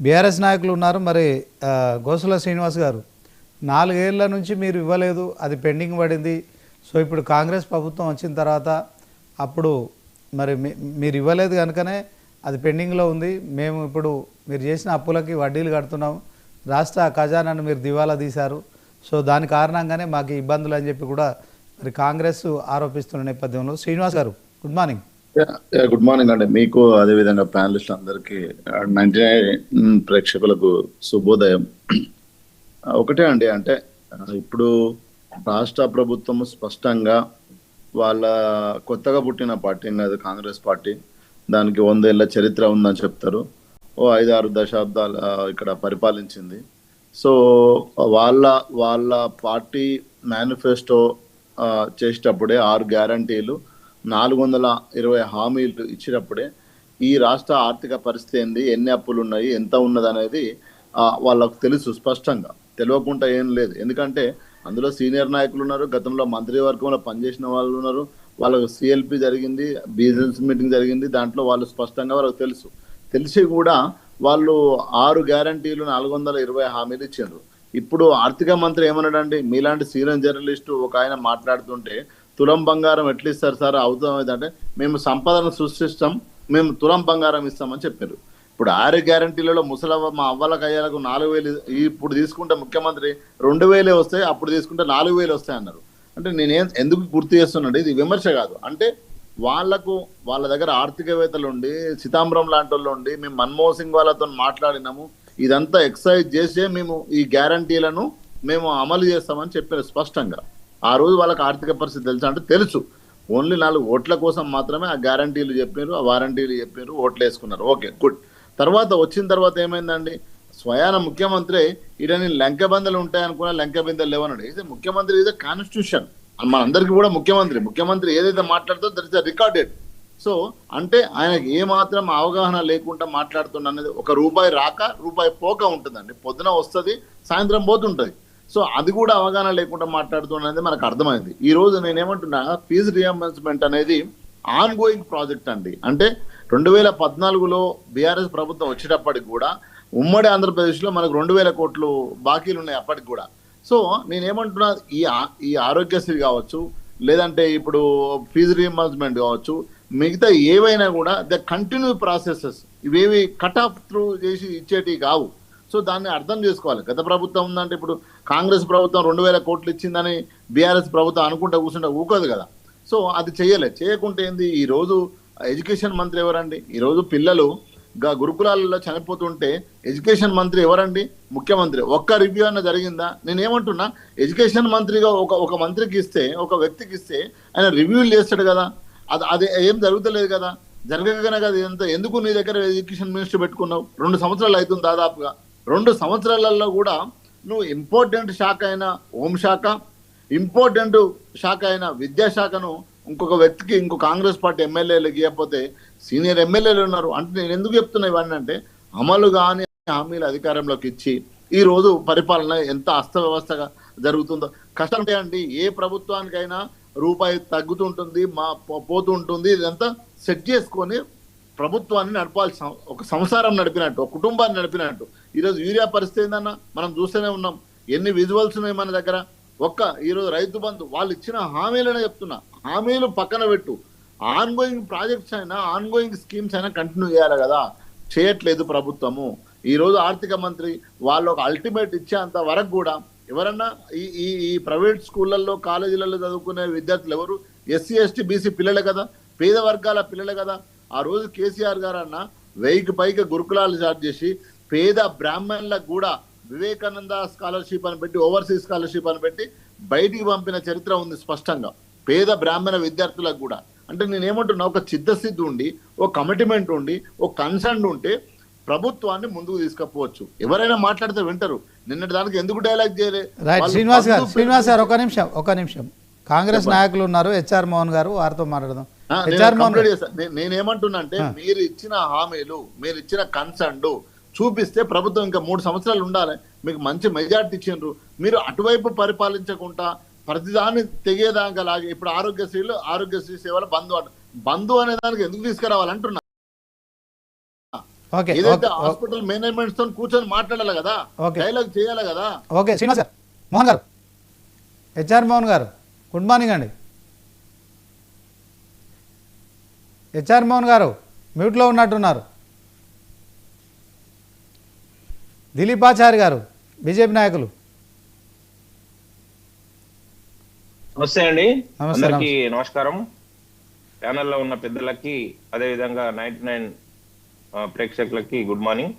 BRS నాయకులు ఉన్నారు. మరి గోసుల శ్రీనివాస్ గారు 4 ఏళ్ల నుంచి మీరు ఇవ్వలేదు, అది పెండింగ్ పడింది. సో ఇప్పుడు కాంగ్రెస్ ప్రభుత్వం వచ్చిన తర్వాత అప్పుడు మరి మీరు ఇవ్వలేదు కనుకనే అది పెండింగ్లో ఉంది. మేము ఇప్పుడు మీరు చేసిన అప్పులకి వడ్డీలు కడుతున్నాం, రాష్ట్ర ఖజానాను మీరు దివాలా తీశారు, సో దాని కారణంగానే మాకు ఇబ్బందులు అని చెప్పి కూడా మరి కాంగ్రెస్ ఆరోపిస్తున్న నేపథ్యంలో శ్రీనివాస్ గారు గుడ్ మార్నింగ్. గుడ్ మార్నింగ్ అండి, మీకు అదేవిధంగా ప్యానలిస్ట్ అందరికీ 99 ప్రేక్షకులకు శుభోదయం. ఒకటే అండి, అంటే ఇప్పుడు రాష్ట్ర ప్రభుత్వం స్పష్టంగా వాళ్ళ కొత్తగా పుట్టిన పార్టీ కాదు కాంగ్రెస్ పార్టీ, దానికి 100 ఏళ్ల చరిత్ర ఉందని చెప్తారు. 5-6 దశాబ్దాలు ఇక్కడ పరిపాలించింది. సో వాళ్ళ పార్టీ మేనిఫెస్టో చేసేటప్పుడే 6 గ్యారంటీలు 420 హామీలు ఇచ్చినప్పుడే ఈ రాష్ట్ర ఆర్థిక పరిస్థితి ఏంది, ఎన్ని అప్పులు ఉన్నాయి, ఎంత ఉన్నది అనేది వాళ్ళకు తెలుసు. స్పష్టంగా తెలియకుండా ఏం లేదు. ఎందుకంటే అందులో సీనియర్ నాయకులు ఉన్నారు, గతంలో మంత్రివర్గంలో పనిచేసిన వాళ్ళు ఉన్నారు, వాళ్ళకు సిఎల్పి జరిగింది, బిజినెస్ మీటింగ్ జరిగింది, దాంట్లో వాళ్ళు స్పష్టంగా వాళ్ళకి తెలుసు. తెలిసి కూడా వాళ్ళు 6 గ్యారంటీలు 420 హామీలు ఇచ్చారు. ఇప్పుడు ఆర్థిక మంత్రి ఏమన్నాడండి, మీలాంటి సీనియర్ జర్నలిస్టు ఒక ఆయన మాట్లాడుతుంటే తులం బంగారం ఎట్లా ఇస్తారు సార్, అవుతాం అంటే మేము సంపదను సృష్టిస్తాం, మేము తులం బంగారం ఇస్తామని చెప్పారు. ఇప్పుడు 6 గ్యారంటీలలో ముసలవ్వ మా అవ్వలకు అయ్యాలకు 4,000 ఇప్పుడు తీసుకుంటే ముఖ్యమంత్రి 2,000 వస్తాయి, అప్పుడు తీసుకుంటే 4,000 వస్తాయి అన్నారు. అంటే నేనేం ఎందుకు గుర్తు చేస్తున్నాడు, ఇది విమర్శ కాదు. అంటే వాళ్ళ దగ్గర ఆర్థికవేత్తలు ఉండి, సీతాంబరం లాంటి వాళ్ళు ఉండి, మేము మన్మోహన్ సింగ్ వాళ్ళతో మాట్లాడినాము, ఇదంతా ఎక్సైజ్ చేసే మేము ఈ గ్యారంటీలను మేము అమలు చేస్తామని చెప్పారు స్పష్టంగా. ఆ రోజు వాళ్ళకి ఆర్థిక పరిస్థితి తెలుసు అంటే తెలుసు. ఓన్లీ 4 ఓట్ల కోసం మాత్రమే ఆ గ్యారంటీలు చెప్పారు, ఆ వారంటీలు చెప్పారు, ఓట్లు వేసుకున్నారు. Okay good. తర్వాత వచ్చిన తర్వాత ఏమైందండి, స్వయాన ముఖ్యమంత్రి ఇడని లంక బందలు ఉంటాయనుకున్నా లంక బిందెలు లేవన్నాడు. ఇది ముఖ్యమంత్రి, ఇది కాన్స్టిట్యూషన్, మన అందరికీ కూడా ముఖ్యమంత్రి ఏదైతే మాట్లాడుతుందో దట్ ఇస్ రికార్డెడ్. సో అంటే ఆయనకి ఏ మాత్రం అవగాహన లేకుండా మాట్లాడుతున్నా అనేది, ₹1 రాక రూపాయి పోక ఉంటుందండి. పొద్దున వస్తుంది, సాయంత్రం పోతుంటుంది. సో అది కూడా అవగాహన లేకుండా మాట్లాడుతున్నది మనకు అర్థమైంది. ఈ రోజు నేనేమంటున్నా, ఫీజు రియంబర్స్మెంట్ అనేది ఆన్ గోయింగ్ ప్రాజెక్ట్ అండి. అంటే 2014లో బీఆర్ఎస్ ప్రభుత్వం వచ్చేటప్పటికి కూడా ఉమ్మడి ఆంధ్రప్రదేశ్లో మనకు 2,000 కోట్లు బాకీలు ఉన్నాయి అప్పటికి కూడా. సో నేనేమంటున్నా, ఈ ఆరోగ్యశ్రీ కావచ్చు, లేదంటే ఇప్పుడు ఫీజు రియంబర్స్మెంట్ కావచ్చు, మిగతా ఏవైనా కూడా ద కంటిన్యూ ప్రాసెసెస్, ఇవేవి కట్ ఆఫ్ త్రూ చేసి ఇచ్చేటివి కావు. సో దాన్ని అర్థం చేసుకోవాలి. గత ప్రభుత్వం ఉందంటే, ఇప్పుడు కాంగ్రెస్ ప్రభుత్వం 2,000 కోట్లు ఇచ్చిందని బీఆర్ఎస్ ప్రభుత్వం అనుకుంటా కూర్చుంటే ఊకోదు కదా. సో అది చేయకుంటే ఏంది. ఈరోజు ఎడ్యుకేషన్ మంత్రి ఎవరండి, ఈరోజు పిల్లలు గురుకులాలలో చనిపోతుంటే ఎడ్యుకేషన్ మంత్రి ఎవరండి, ముఖ్యమంత్రి. ఒక్క రివ్యూ అన్న జరిగిందా? నేనేమంటున్నా, ఎడ్యుకేషన్ మంత్రిగా ఒక మంత్రికి ఇస్తే, ఒక వ్యక్తికి ఇస్తే ఆయన రివ్యూలు చేస్తాడు కదా, అది ఏం జరుగుతలేదు కదా, జరగకనే కదా ఇదంతా. ఎందుకు నీ దగ్గర ఎడ్యుకేషన్ మినిస్టర్ పెట్టుకున్నావు? 2 సంవత్సరాలు అవుతుంది దాదాపుగా. 2 సంవత్సరాలలో కూడా నువ్వు ఇంపార్టెంట్ శాఖ అయిన హోంశాఖ, ఇంపార్టెంట్ శాఖ అయిన విద్యాశాఖను ఇంకొక వ్యక్తికి, ఇంకో కాంగ్రెస్ పార్టీ ఎమ్మెల్యేలకు ఇవ్వకపోతే సీనియర్ ఎమ్మెల్యేలు ఉన్నారు. అంటే నేను ఎందుకు చెప్తున్నా ఇవన్నీ అంటే, అమలు కాని హామీలు అధికారంలోకి ఇచ్చి ఈరోజు పరిపాలన ఎంత అస్తవ్యవస్థగా జరుగుతుందో. కష్టం అండి, ఏ ప్రభుత్వానికైనా రూపాయి తగ్గుతుంటుంది, పోతూ ఉంటుంది. ఇదంతా సెట్ చేసుకొని ప్రభుత్వాన్ని నడపాల్సిన, ఒక సంసారం నడిపినట్టు, ఒక కుటుంబాన్ని నడిపినట్టు. ఈరోజు యూరియా పరిస్థితి ఏందన్నా మనం చూస్తూనే ఉన్నాం. ఎన్ని విజువల్స్ ఉన్నాయి మన దగ్గర. ఈరోజు రైతు బంధు వాళ్ళు ఇచ్చిన హామీలనే చెప్తున్నా, హామీలు పక్కన పెట్టు, ఆన్ గోయింగ్ ప్రాజెక్ట్స్ అయినా, ఆన్ గోయింగ్ స్కీమ్స్ అయినా కంటిన్యూ చేయాలి కదా, చేయట్లేదు ప్రభుత్వము. ఈరోజు ఆర్థిక మంత్రి వాళ్ళు ఒక అల్టిమేట్ ఇచ్చేంత వరకు కూడా ఎవరన్నా ఈ ప్రైవేట్ స్కూళ్ళల్లో, కాలేజీలలో చదువుకునే విద్యార్థులు ఎవరు? ఎస్సీ, ఎస్టీ, బీసీ పిల్లలే కదా, పేద వర్గాల పిల్లలే కదా. ఆ రోజు కేసీఆర్ గారు అన్న 1000కి పైగా గురుకులాలు స్టార్ట్ చేసి పేద బ్రాహ్మణులకు కూడా వివేకానంద స్కాలర్షిప్ అని పెట్టి, ఓవర్సీస్ స్కాలర్షిప్ అని పెట్టి బయటికి పంపిన చరిత్ర ఉంది స్పష్టంగా, పేద బ్రాహ్మణ విద్యార్థులకు కూడా. అంటే నేనేమంటున్నా, ఒక చిత్తశుద్ధి ఉండి, ఒక కమిట్మెంట్ ఉండి, ఒక కన్సర్న్ ఉంటే ప్రభుత్వాన్ని ముందుకు తీసుకపోవచ్చు. ఎవరైనా మాట్లాడితే వింటారు. నిన్నటి దానికి ఎందుకు డైలాగ్ చేయలేదు? శ్రీనివాస్ గారు ఒక నిమిషం కాంగ్రెస్ నాయకులు ఉన్నారు, హెచ్ఆర్ మోహన్ గారు, వారితో మాట్లాడదాం. నేనేమంటున్నా అంటే, మీరు ఇచ్చిన హామీలు, మీరు ఇచ్చిన కన్సర్న్ చూపిస్తే ప్రభుత్వం ఇంకా 3 సంవత్సరాలు ఉండాలి. మీకు మంచి మెజార్టీ ఇచ్చిండ్రు, మీరు అటువైపు పరిపాలించకుండా ప్రతిదాన్ని తెగేదాకా లాగే. ఇప్పుడు ఆరోగ్యశ్రీ సేవల బంధు అనే దానికి ఎందుకు తీసుకురావాలంటున్నా. ఓకే, ఏదైతే ఓకే, హాస్పిటల్ మేనేజ్మెంట్ తో కూర్చొని మాట్లాడాలి కదా, ఓకే. డైలాగ్ చేయాలి కదా. ఓకే శ్రీనివాస్ గారు, మోహన్ గారు, హెచ్ఆర్ మోహన్ గారు, గుడ్ మార్నింగ్ అండి. హెచ్ఆర్ మోహన్ గారు మ్యూట్లో ఉన్నట్టున్నారు. దిలీపాచారి గారు, బీజేపీ నాయకులు. నమస్తే అండి, నమస్తే, అందరికి నమస్కారం. ప్యానెల్లో ఉన్న పెద్దలకి అదేవిధంగా 99 ప్రేక్షకులకి గుడ్ మార్నింగ్.